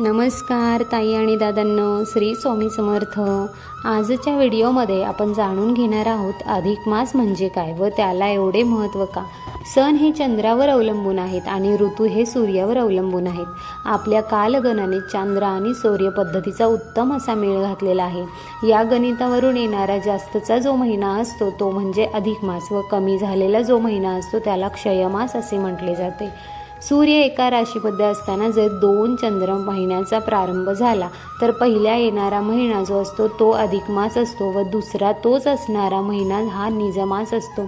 नमस्कार ताई आणि दादांनो, श्री स्वामी समर्थ. आजच्या व्हिडिओमध्ये आपण जाणून घेणार आहोत अधिक मास म्हणजे काय व त्याला एवढे महत्त्व का. सण हे चंद्रावर अवलंबून आहेत आणि ऋतू हे सूर्यावर अवलंबून आहेत. आपल्या कालगणनेत चंद्र आणि सूर्य पद्धतीचा उत्तम असा मेळ घातलेला आहे. या गणितावरून येणारा जास्तचा जो महिना असतो तो म्हणजे अधिक मास व कमी झालेला जो महिना असतो त्याला क्षयमास असे म्हटले जाते. सूर्य एका राशीमध्ये असताना जर 2 चंद्र महिन्याचा प्रारंभ झाला तर पहिला येणारा महिना जो असतो तो अधिक मास असतो व दुसरा तोच असणारा महिना हा निजमास असतो.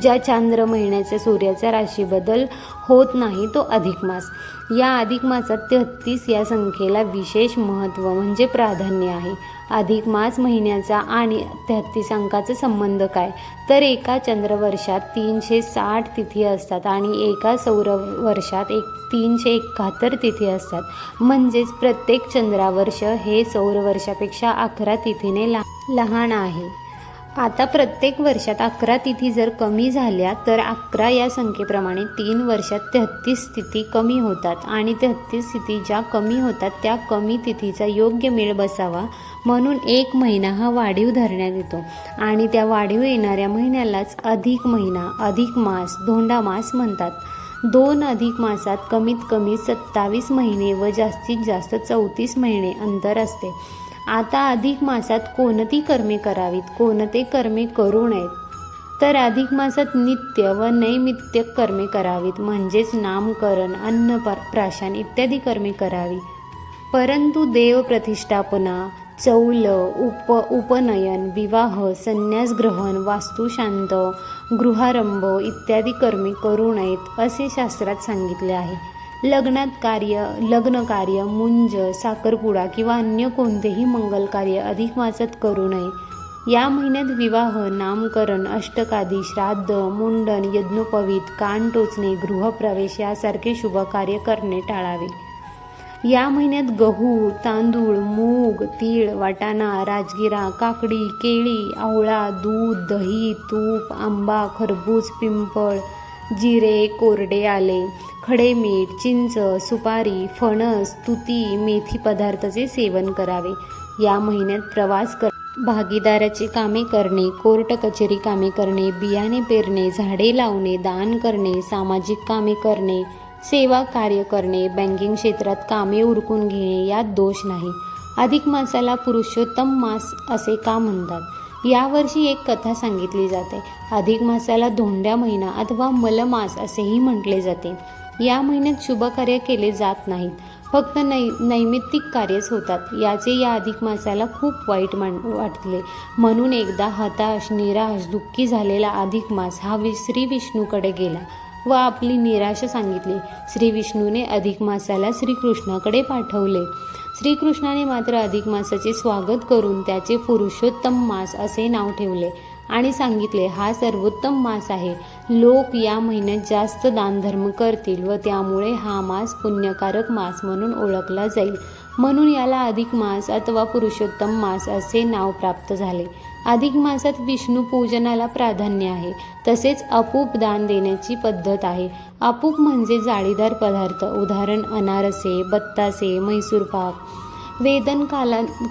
ज्या चांद्र महिन्याच्या सूर्याचा राशी बदल होत नाही तो अधिक मास. या अधिक मासात 33 या संख्येला विशेष महत्त्व म्हणजे प्राधान्य आहे. अधिक मास महिन्याचा आणि 33 अंकाचा संबंध काय, तर एका चंद्रवर्षात 360 तिथी असतात आणि एका सौरवर्षात 371 तिथी असतात. म्हणजेच प्रत्येक चंद्रावर्ष हे सौरवर्षापेक्षा 11 तिथीने लहान आहे. आता प्रत्येक वर्षात 11 तिथी जर कमी झाल्या तर 11 या संख्येप्रमाणे 3 वर्षात 33 तिथी कमी होतात आणि 33 तिथी ज्या कमी होतात त्या कमी तिथीचा योग्य मेळ बसावा म्हणून एक महिना हा वाढीव धरण्यात येतो आणि त्या वाढीव येणाऱ्या महिन्यालाच अधिक महिना, अधिक मास, धोंडा मास म्हणतात. 2 अधिक मासात कमीत कमी 27 महिने व जास्तीत जास्त 34 महिने अंतर असते. आता अधिक मासात कोणती कर्मे करावीत, कोणते कर्मे करू नयेत, तर अधिक मासात नित्य व नैमित्तिक कर्मे करावीत. म्हणजेच नामकरण, अन्नप्राशन इत्यादी कर्मे करावी. परंतु देवप्रतिष्ठापना, चौल, उपनयन, विवाह, संन्यास ग्रहण, वास्तुशांत, गृहारंभ इत्यादी कर्मे करू नयेत असे शास्त्रात सांगितले आहे. लग्न कार्य, मुंज, साखरपुडा किंवा अन्य कोणतेही मंगल कार्य अधिक मासात करू नये. या महिन्यात विवाह, नामकरण, अष्टकादी, श्राद्ध, मुंडन, यज्ञोपवीत, कान टोचणे, गृहप्रवेश यासारखे शुभ कार्य करणे टाळावे. या महिन्यात गहू, तांदूळ, मूग, तीळ, वाटाणा, राजगिरा, काकडी, केळी, आवळा, दूध, दही, तूप, आंबा, खरबूज, पिंपळ, जिरे, कोरडे आले, खडे मीठ, चिंच, सुपारी, फणस, तुती, मेथी पदार्थाचे सेवन करावे. या महिन्यात प्रवास भागीदाराची कामे करणे, कोर्ट कचेरी कामे करणे, बियाणे पेरणे, झाडे लावणे, दान करणे, सामाजिक कामे करणे, सेवा कार्य करणे, बँकिंग क्षेत्रात कामे उरकून घेणे यात दोष नाही. अधिक मासाला पुरुषोत्तम मास असे का म्हणतात? यावर्षी एक कथा सांगितली जाते. अधिक मासाला धोंड्या महिना अथवा मलमास असेही म्हटले जाते. या महिन्यात शुभ कार्य केले जात नाहीत, फक्त नैमित्तिक कार्यच होतात. याचे या अधिक मासाला खूप वाईट वाटले म्हणून एकदा हताश, निराश, दुःखी झालेला अधिक मास हा श्री विष्णूकडे गेला व आपली निराशा सांगितली. श्री विष्णूने अधिक मासाला श्रीकृष्णाकडे पाठवले. श्रीकृष्णाने मात्र अधिक मासाचे स्वागत करून त्याचे पुरुषोत्तम मास असे नाव ठेवले आणि सांगितले हा सर्वोत्तम मास आहे. लोक या महिन्यात जास्त दानधर्म करतील व त्यामुळे हा मास पुण्यकारक मास म्हणून ओळखला जाईल. म्हणून याला अधिक मास अथवा पुरुषोत्तम मास असे नाव प्राप्त झाले. अधिक मासात विष्णू पूजनाला प्राधान्य आहे. तसेच अपूप दान देण्याची पद्धत आहे. अपूप म्हणजे जाळीदार पदार्थ, उदाहरण अनारसे, बत्तासे, म्हैसूर पाक. वेदन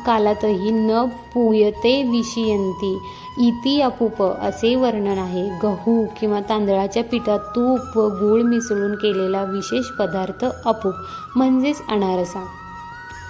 कालातही न पूयते विषयंती इति अपूप असे वर्णन आहे. गहू किंवा तांदळाच्या पिठात तूप व गूळ मिसळून केलेला विशेष पदार्थ अपूप म्हणजेच अनारसा.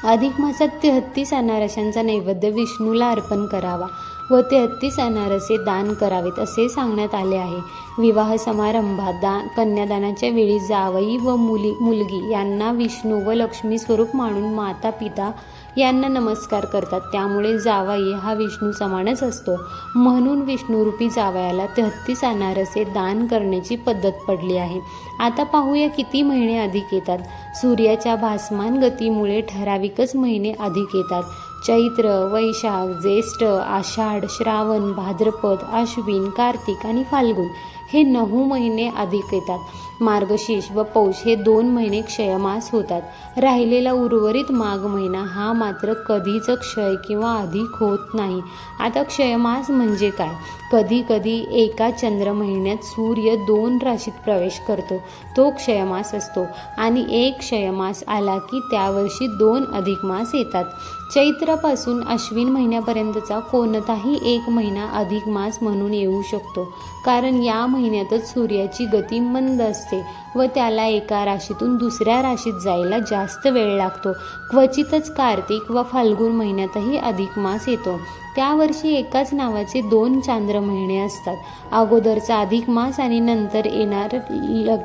अधिक मासात 33 अनारशांचा नैवेद्य विष्णूला अर्पण करावा व 33 अनारसे दान करावेत असे सांगण्यात आले आहे. विवाह समारंभात कन्यादानाच्या वेळी जावई व मुलगी यांना विष्णू व लक्ष्मी स्वरूप मानून माता पिता यांना नमस्कार करतात. त्यामुळे जावई हा विष्णू समानच असतो. म्हणून विष्णुरूपी जावयाला 33 अनारसे दान करण्याची पद्धत पडली आहे. आता पाहूया किती महिने अधिक येतात. सूर्याच्या भासमान गतीमुळे ठराविकच महिने अधिक येतात. चैत्र, वैशाख, ज्येष्ठ, आषाढ, श्रावण, भाद्रपद, आश्विन, कार्तिक आणि फाल्गुन हे 9 महिने अधिक येतात. मार्गशीर्ष व पौष हे 2 महिने क्षयमास होतात. राहिलेला उर्वरित माघ महिना हा मात्र कधीच क्षय किंवा अधिक होत नाही. आता क्षयमास म्हणजे काय? कधी कधी एका चंद्र महिन्यात सूर्य 2 राशीत प्रवेश करतो, तो क्षयमास असतो. आणि एक क्षयमास आला की त्यावर्षी 2 अधिक मास येतात. चैत्रापासून अश्विन महिन्यापर्यंतचा कोणताही एक महिना अधिक मास म्हणून येऊ शकतो, कारण या महिन्यातच सूर्याची गती मंद असते व त्याला एका राशीतून दुसऱ्या राशीत जायला जास्त वेळ लागतो. क्वचितच कार्तिक व फाल्गुन महिन्यातही अधिक मास येतो. त्यावर्षी एकाच नावाचे 2 चांद्र महिने असतात. अगोदरचा अधिक मास आणि नंतर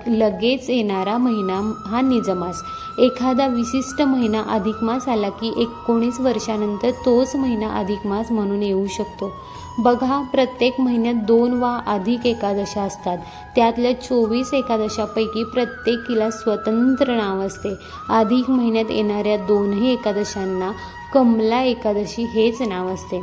लगेच येणारा महिना हा निजमास. एखादा विशिष्ट महिना अधिक मास आला की 19 वर्षानंतर तोच महिना अधिक मास म्हणून येऊ शकतो. बघा, प्रत्येक महिन्यात 2 वा अधिक एकादशा असतात. त्यातल्या 24 एकादशापैकी प्रत्येकीला स्वतंत्र नाव असते. अधिक महिन्यात येणाऱ्या 2ही एकादशांना कमला एकादशी हेच नाव असते.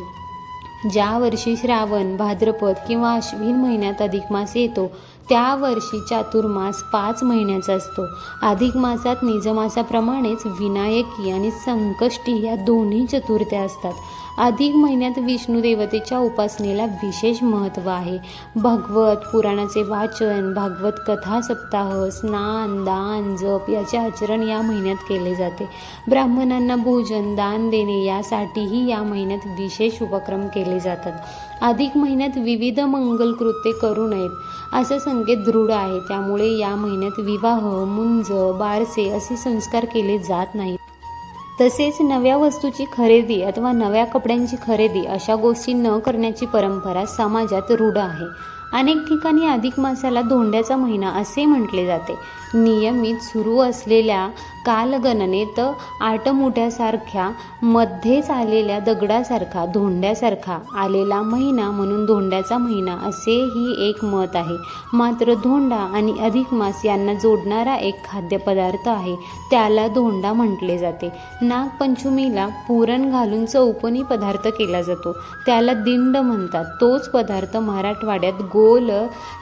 ज्या वर्षी श्रावण, भाद्रपद किंवा अश्विन महिन्यात अधिक मास येतो त्या वर्षी चातुर्मास 5 महिन्याचा असतो. अधिक मासात निजमासाप्रमाणेच विनायकी आणि संकष्टी या दोन्ही चतुर्थ्या असतात. अधिक महिन्यात विष्णू देवतेच्या उपासनेला विशेष महत्त्व आहे. भगवत पुराणाचे वाचन, भागवत कथा सप्ताह, स्नान, दान, जप याचे आचरण या महिन्यात केले जाते. ब्राह्मणांना भोजन, दान देणे यासाठीही या महिन्यात विशेष उपक्रम केले जातात. अधिक महिन्यात विविध मंगलकृत्ये करू नयेत असे संकेत दृढ आहे. त्यामुळे या महिन्यात विवाह, मुंज, बारसे असे संस्कार केले जात नाहीत. तसेच नव्या वस्तूची खरेदी अथवा नव्या कपड्यांची खरेदी अशा गोष्टी न करण्याची परंपरा समाजात रूढ आहे. अनेक ठिकाणी अधिक मासाला धोंड्याचा महिना असे म्हटले जाते. नियमित सुरू असलेल्या कालगणनेत आटमुट्यासारख्या मध्येच आलेल्या दगडासारखा धोंड्यासारखा आलेला महिना म्हणून धोंड्याचा महिना असेही एक मत आहे. मात्र धोंडा आणि अधिक मास यांना जोडणारा एक खाद्यपदार्थ आहे, त्याला धोंडा म्हटले जाते. नागपंचमीला पुरण घालून चौकोनी पदार्थ केला जातो, त्याला दिंड म्हणतात. तोच पदार्थ मराठवाड्यात गोल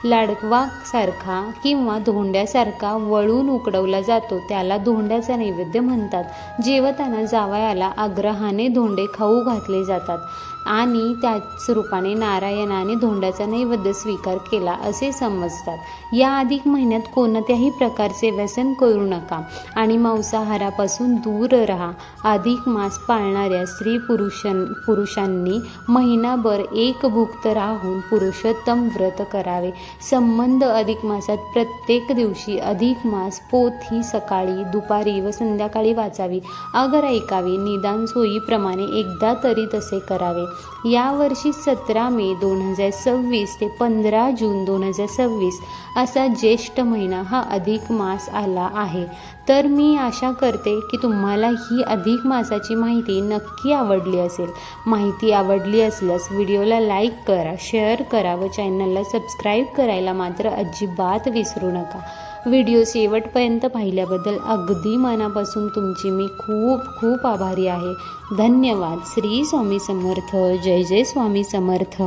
लाडवासारखा किंवा धोंड्यासारखा वळून उकडवला जातो, त्याला धोंड्याचा नैवेद्य म्हणतात. जेवताना जावयाला आग्रहाने धोंडे खाऊ घातले जातात आणि त्याच रूपाने नारायणाने धोंड्याचा नैवेद्य स्वीकार केला असे समजतात. या अधिक महिन्यात कोणत्याही प्रकारचे व्यसन करू नका आणि मांसाहारापासून दूर राहा. अधिक मास पाळणाऱ्या स्त्री पुरुषांनी महिनाभर एकभुक्त राहून पुरुषोत्तम व्रत करावे. संबंध अधिक मासात प्रत्येक दिवशी अधिक मास पोथी सकाळी, दुपारी व संध्याकाळी वाचावी, अगर ऐकावी. निदान सोयीप्रमाणे एकदा तरी तसे करावे. यावर्षी 17 मे 2026 ते 15 जून 2026 असा ज्येष्ठ महिना हा अधिक मास आला आहे. तर मी आशा करते की तुम्हाला ही अधिक मासाची माहिती नक्की आवडली असेल. माहिती आवडली असल्यास व्हिडिओला लाईक करा, शेअर करा व चॅनलला सबस्क्राईब करायला मात्र अजिबात विसरू नका. व्हिडिओ शेवटपर्यंत पाहिल्याबद्दल अगदी मनापासून तुमची मी खूप खूप आभारी आहे. धन्यवाद. श्री स्वामी समर्थ. जय जय स्वामी समर्थ.